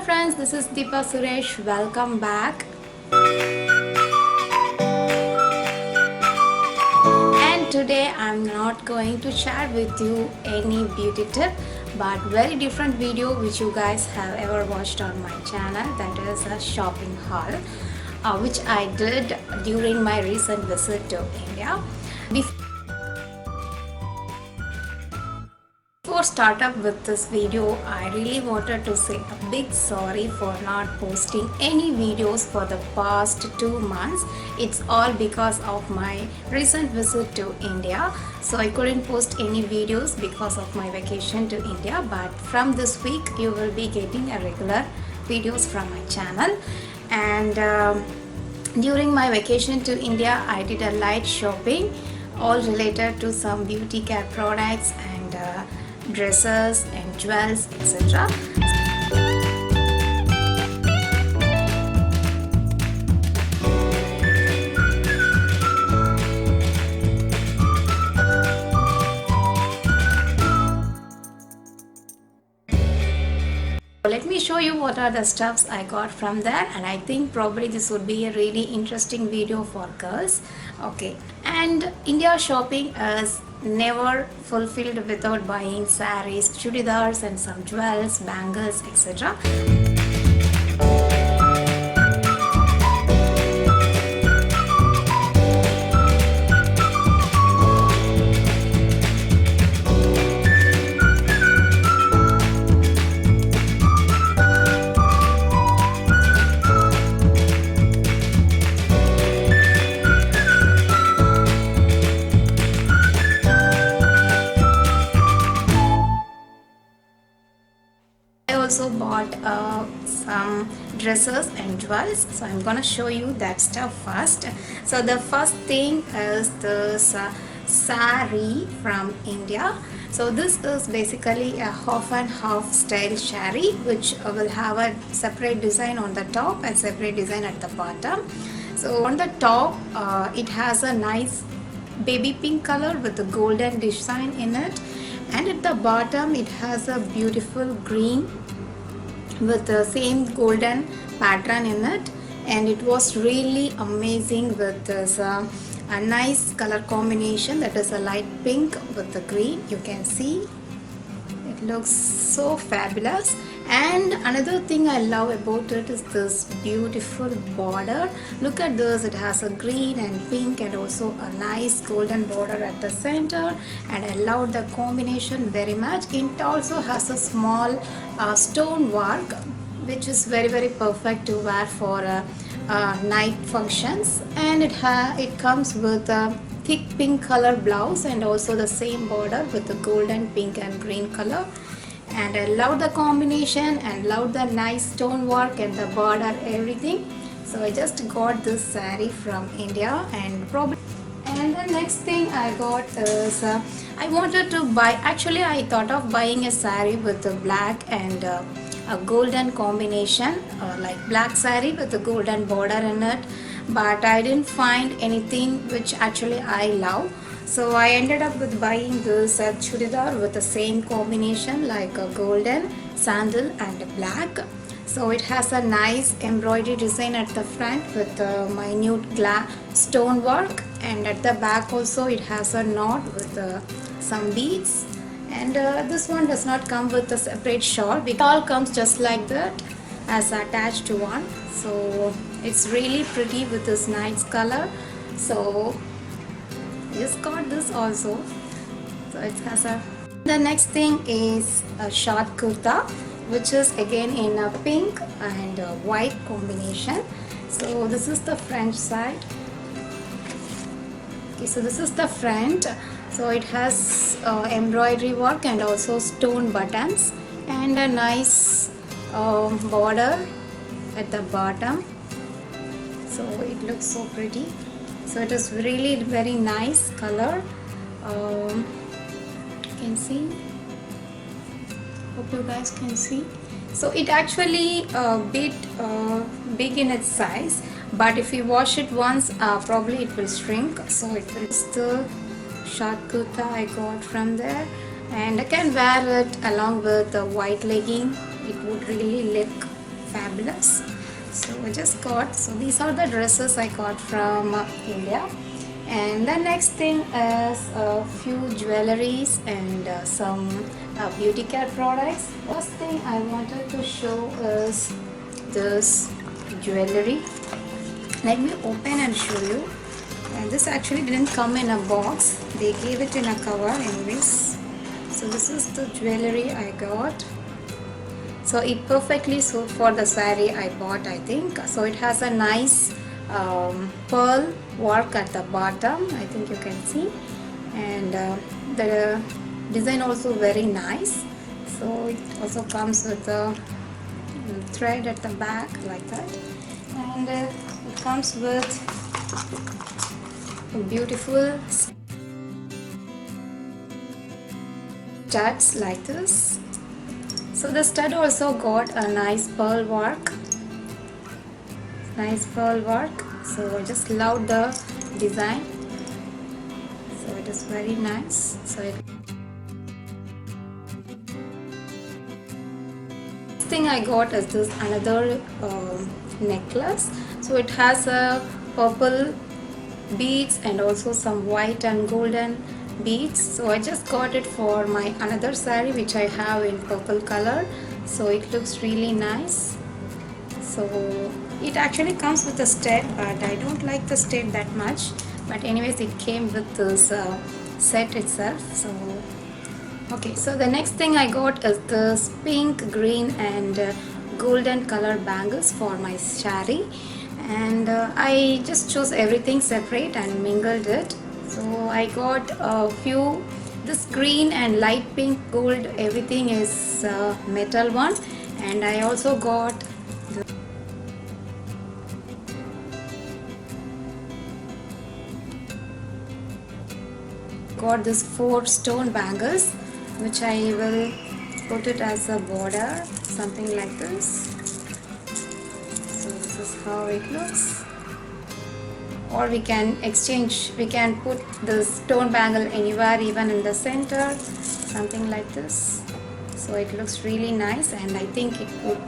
friends, this is Deepa Suresh. Welcome back. And today I'm not going to share with you any beauty tip, but very different video which you guys have ever watched on my channel. That is a shopping haul, which I did during my recent visit to India. Before start up with this video, I really wanted to say a big sorry for not posting any videos for the past 2 months. It's all because of my recent visit to India. So I couldn't post any videos because of my vacation to India, but from this week you will be getting a regular videos from my channel. And during my vacation to India, I did a light shopping, all related to some beauty care products and dresses and jewels, etc. Let me show you what are the stuffs I got from there, and I think probably this would be a really interesting video for girls. Okay, and India shopping is never fulfilled without buying saris, chudidars and some jewels, bangles, etc. I also bought some dresses and jewels, so I'm gonna show you that stuff first. So the first thing is this sari from India. So this is basically a half and half style sari, which will have a separate design on the top and separate design at the bottom. So on the top it has a nice baby pink color with a golden design in it, and at the bottom it has a beautiful green with the same golden pattern in it, and it was really amazing with this a nice color combination, that is a light pink with the green. You can see it looks so fabulous. And another thing I love about it is this beautiful border. Look at this, it has a green and pink and also a nice golden border at the center, and I love the combination very much. It also has a small stone work, which is very perfect to wear for night functions. And it comes with a thick pink color blouse and also the same border with the golden pink and green color. And I love the combination and love the nice stone work and the border, everything. So I just got this sari from India. And the next thing I got is I wanted to buy, actually I thought of buying a sari with the black and a golden combination, like black sari with a golden border in it, but I didn't find anything which actually I love. So I ended up with buying this chudidar with the same combination, like a golden, sandal and black. So it has a nice embroidery design at the front with minute stone work, and at the back also it has a knot with some beads. And this one does not come with a separate shawl, it all comes just like that as attached to one. So it's really pretty with this nice color. So just got this also. So it has a, the next thing is a short kurta, which is again in a pink and a white combination. So this is the front side. Okay, so this is the front. So it has embroidery work and also stone buttons and a nice border at the bottom. So it looks so pretty. So it is really very nice color. You can see, hope you guys can see. So it actually a bit big in its size, but if you wash it once probably it will shrink. So it will still short kurta I got from there, and I can wear it along with the white legging. It would really look fabulous. So I just got, so these are the dresses I got from India. And the next thing is a few jewelries and some beauty care products. First thing I wanted to show is this jewelry. Let me open and show you. And this actually didn't come in a box, they gave it in a cover anyways. So this is the jewelry I got. So it perfectly suits for the saree I bought, I think. So it has a nice pearl work at the bottom, I think you can see, and the design also very nice. So it also comes with a thread at the back like that, and it comes with beautiful studs like this. So the stud also got a nice pearl work. So I just love the design. So it is very nice. So next thing I got is this another necklace. So it has a purple beads and also some white and golden beads. So I just got it for my another saree which I have in purple color. So it looks really nice. So it actually comes with a stud, but I don't like the stud that much. But anyways, it came with this set itself. So okay, so the next thing I got is this pink, green and golden color bangles for my saree. And I just chose everything separate and mingled it. So I got a few, this green and light pink gold, everything is metal one. And I also got this 4 stone bangles, which I will put it as a border, something like this. So this is how it looks. Or we can exchange, we can put the stone bangle anywhere, even in the center, something like this. So it looks really nice, and I think it would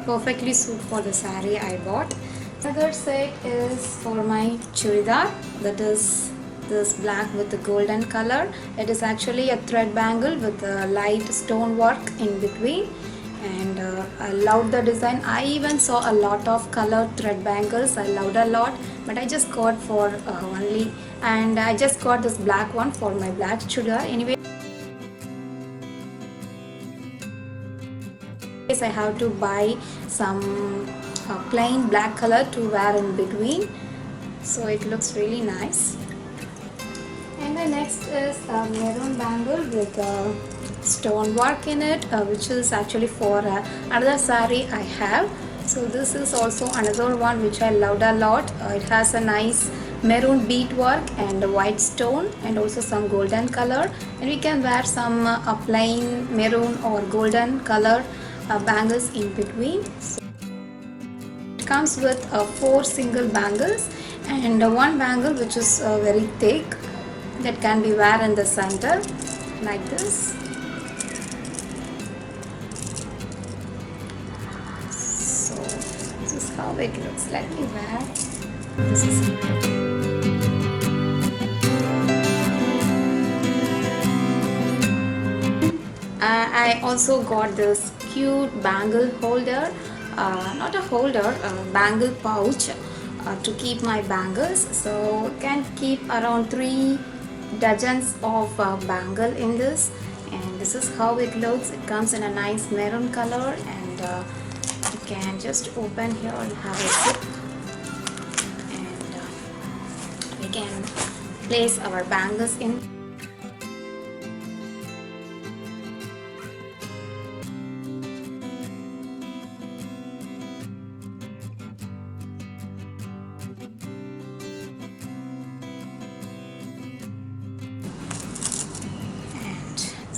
perfectly suit for the saree I bought. Another set is for my churidar, that is this black with the golden color. It is actually a thread bangle with a light stone work in between, and I loved the design. I even saw a lot of colored thread bangles, I loved a lot, but I just got for only, and I just got this black one for my black churidar. Anyway, I have to buy some plain black color to wear in between, so it looks really nice. And the next is a maroon bangle with stone work in it, which is actually for another saree I have. So this is also another one which I loved a lot. It has a nice maroon bead work and a white stone and also some golden color, and we can wear some plain maroon or golden color bangles in between. So it comes with 4 single bangles and one bangle which is very thick, that can be wear in the center like this. So this is how it looks. Let me wear. This is I also got this cute bangle holder, not a holder, a bangle pouch to keep my bangles. So can keep around 3 dozens of bangle in this, and this is how it looks. It comes in a nice maroon color, and you can just open here and have a sip, and we can place our bangles in.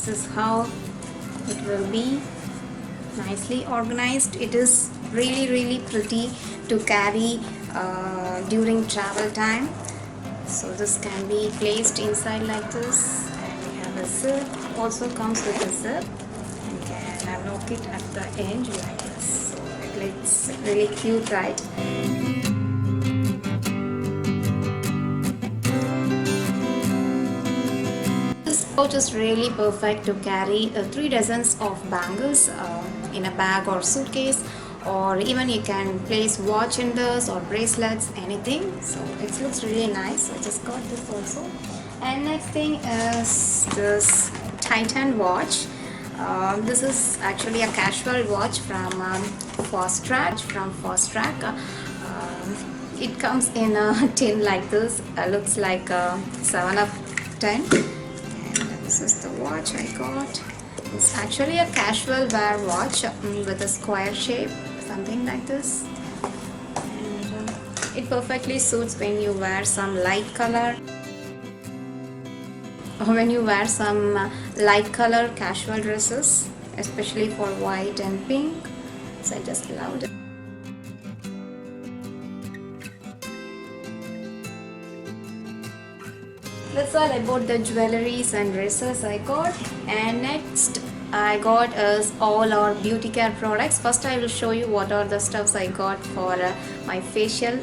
This is how it will be, nicely organized. It is really pretty to carry during travel time. So this can be placed inside like this, and we have a zip, also comes with a zip, and can unlock it at the end like this. So It's really cute, right? This pouch is really perfect to carry 3 dozens of bangles in a bag or suitcase, or even you can place watch in this or bracelets, anything. So it looks really nice. So I just got this also. And next thing is this Titan watch. This is actually a casual watch from Fostrac. It comes in a tin like this. Looks like a 7 of 10. This is the watch I got. It's actually a casual wear watch with a square shape, something like this. And it perfectly suits when you wear some light color, or when you wear some light color casual dresses, especially for white and pink. So I just loved it. That's all about the jewelries and dresses I got. And next I got is all our beauty care products. First I will show you what are the stuffs I got for my facial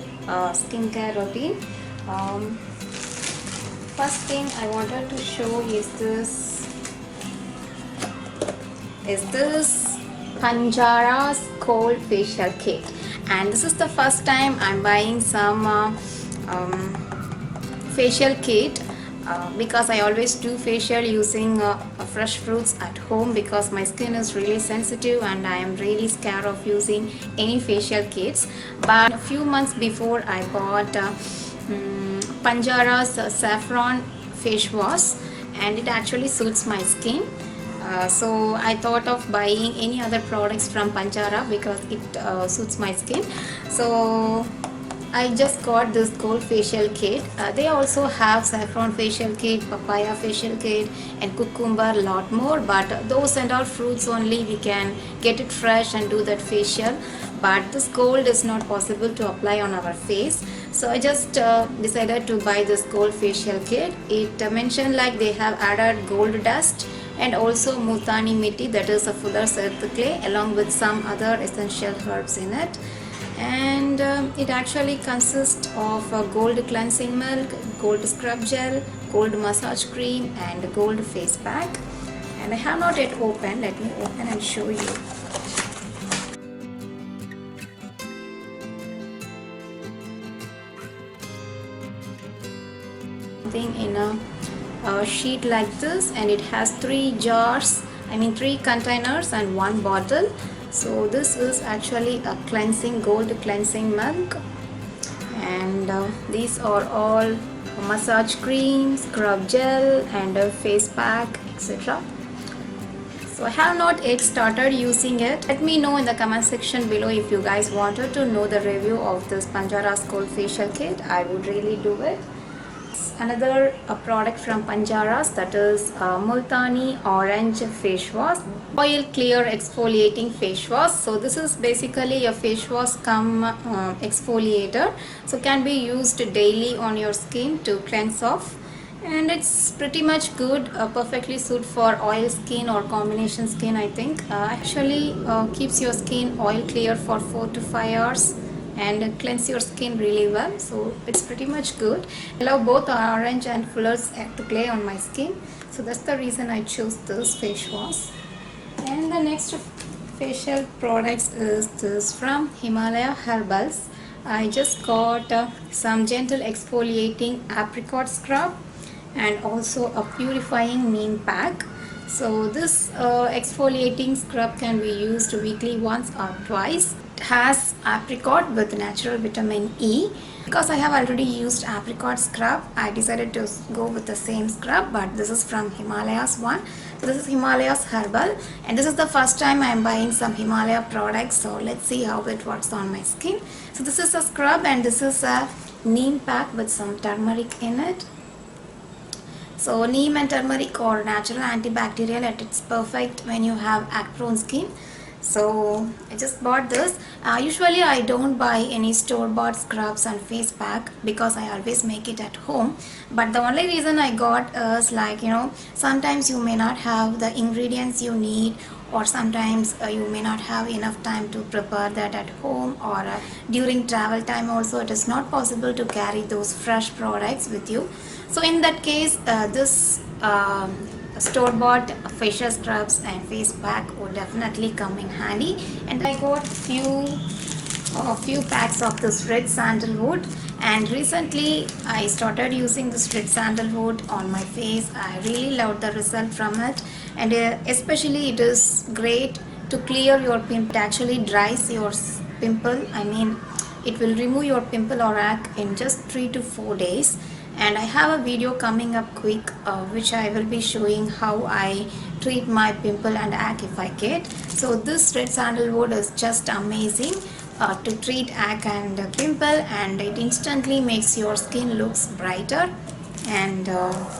skincare routine. First thing I wanted to show is this Panjara's cold facial kit, and this is the first time I'm buying some facial kit because I always do facial using fresh fruits at home, because my skin is really sensitive and I am really scared of using any facial kits. But a few months before I bought Panjara's saffron face wash, and it actually suits my skin. So I thought of buying any other products from Panjara because it suits my skin. So I just got this gold facial kit. They also have saffron facial kit, papaya facial kit, and cucumber, lot more. But those and all fruits only we can get it fresh and do that facial. But this gold is not possible to apply on our face. So I just decided to buy this gold facial kit. It mentioned like they have added gold dust and also multani mitti, that is a fuller's earth clay, along with some other essential herbs in it. And it actually consists of gold cleansing milk, gold scrub gel, gold massage cream, and gold face pack. And I have not yet opened. Let me open and show you. Something in a sheet like this, and it has 3 containers and 1 bottle. So this is actually a gold cleansing milk, and these are all massage cream, scrub gel, and a face pack, etc. So I have not yet started using it. Let me know in the comment section below if you guys wanted to know the review of this Panjara's Gold Facial Kit. I would really do it. Another product from Panjara's, that is Multani Orange Face Wash, Oil Clear Exfoliating Face Wash. So this is basically a face wash cum exfoliator. So can be used daily on your skin to cleanse off. And it's pretty much good, perfectly suited for oil skin or combination skin, I think. Actually keeps your skin oil clear for 4 to 5 hours. And cleanse your skin really well. So it's pretty much good. I love both orange and fuller's earth clay on my skin, so that's the reason I chose this face wash. And the next facial products is this from Himalaya Herbals. I just got some gentle exfoliating apricot scrub and also a purifying neem pack. So this exfoliating scrub can be used weekly once or twice. Has apricot with natural vitamin E. Because I have already used apricot scrub, I decided to go with the same scrub, but this is from Himalayas one. So this is Himalayas Herbal, and this is the first time I am buying some Himalaya products, so let's see how it works on my skin. So this is a scrub, and this is a neem pack with some turmeric in it. So neem and turmeric are natural antibacterial, and it's perfect when you have acne-prone skin. So I just bought this. Usually I don't buy any store-bought scrubs and face pack because I always make it at home. But the only reason I got is, like, sometimes you may not have the ingredients you need, or sometimes you may not have enough time to prepare that at home, or during travel time also it is not possible to carry those fresh products with you. So in that case, this store-bought facial scrubs and face pack would definitely come in handy. And I got few packs of this red sandalwood, and recently I started using this red sandalwood on my face. I really loved the result from it, and especially it is great to clear your pimple. It actually dries your pimple. I mean, it will remove your pimple or acne in just 3 to 4 days. And I have a video coming up quick which I will be showing how I treat my pimple and acne if I get. So this red sandalwood is just amazing to treat acne and pimple, and it instantly makes your skin looks brighter, and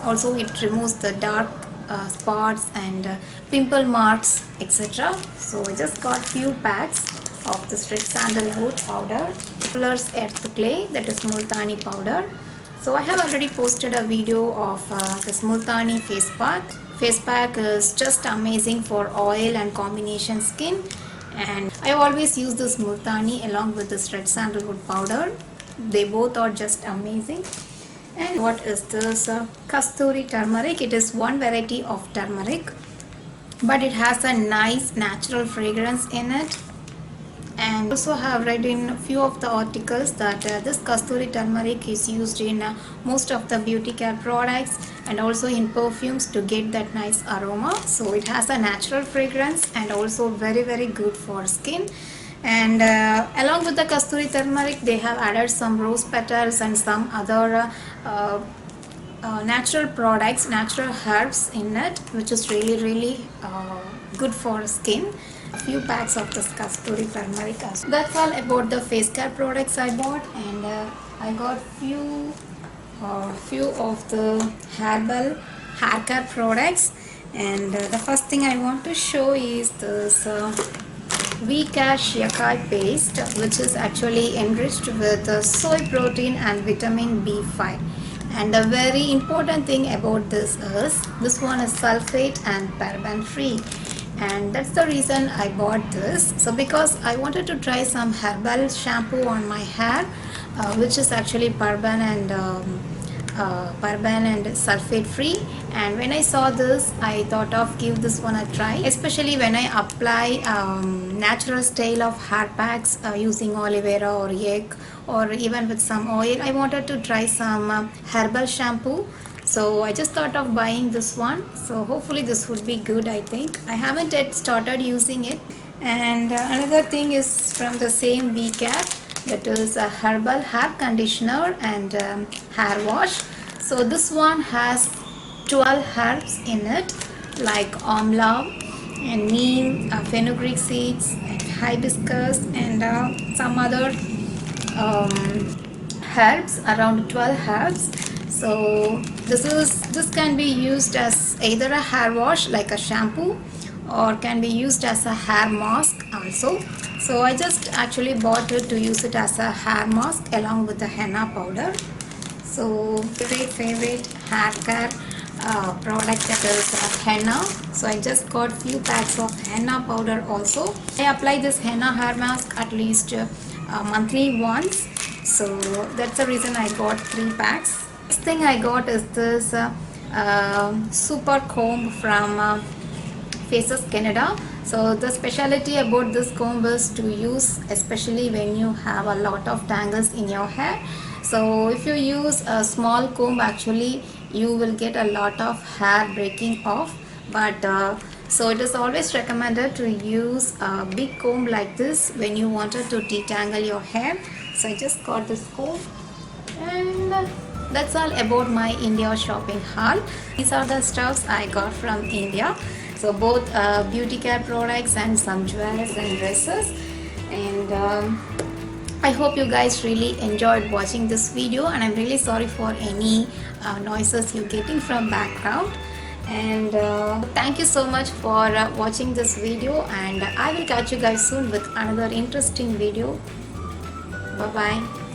also it removes the dark spots and pimple marks, etc. So I just got few packs of this red sandalwood powder. Fuller's Earth Clay, that is Multani powder. So I have already posted a video of this Multani face pack. Face pack is just amazing for oil and combination skin, and I always use this Multani along with this red sandalwood powder. They both are just amazing. And what is this? Kasturi turmeric. It is one variety of turmeric, but it has a nice natural fragrance in it. And also have read in a few of the articles that this Kasturi turmeric is used in most of the beauty care products and also in perfumes to get that nice aroma. So it has a natural fragrance and also very good for skin. And along with the Kasturi turmeric, they have added some rose petals and some other natural products, natural herbs in it, which is really good for skin. A few packs of this Kasturi turmeric. That's all about the face care products I bought, and I got few of the herbal hair care products. And the first thing I want to show is this V-Care Shiakai paste, which is actually enriched with soy protein and vitamin B5. And the very important thing about this is this one is sulfate and paraben free, and that's the reason I bought this. So because I wanted to try some herbal shampoo on my hair, which is actually paraben and sulfate free, and when I saw this I thought of give this one a try, especially when I apply natural style of hair packs using aloe vera or egg or even with some oil. I wanted to try some herbal shampoo, so I just thought of buying this one. So hopefully this would be good. I think I haven't yet started using it. And another thing is from the same V-Care, that is a herbal hair conditioner and hair wash. So this one has 12 herbs in it, like amla and neem, fenugreek seeds and hibiscus and some other herbs, around 12 herbs. So this can be used as either a hair wash like a shampoo, or can be used as a hair mask also. So I just actually bought it to use it as a hair mask along with the henna powder. So favorite hair care product, that is henna. So I just got few packs of henna powder also. I apply this henna hair mask at least monthly once. So that's the reason I got 3 packs. Next thing I got is this super comb from Faces Canada. So the specialty about this comb is to use especially when you have a lot of tangles in your hair. So if you use a small comb, actually you will get a lot of hair breaking off, but so it is always recommended to use a big comb like this when you wanted to detangle your hair. So I just got this comb, and that's all about my India shopping haul. These are the stuffs I got from India. So both beauty care products and some jewelry and dresses. And I hope you guys really enjoyed watching this video, and I'm really sorry for any noises you're getting from background. And thank you so much for watching this video, and I will catch you guys soon with another interesting video. Bye bye.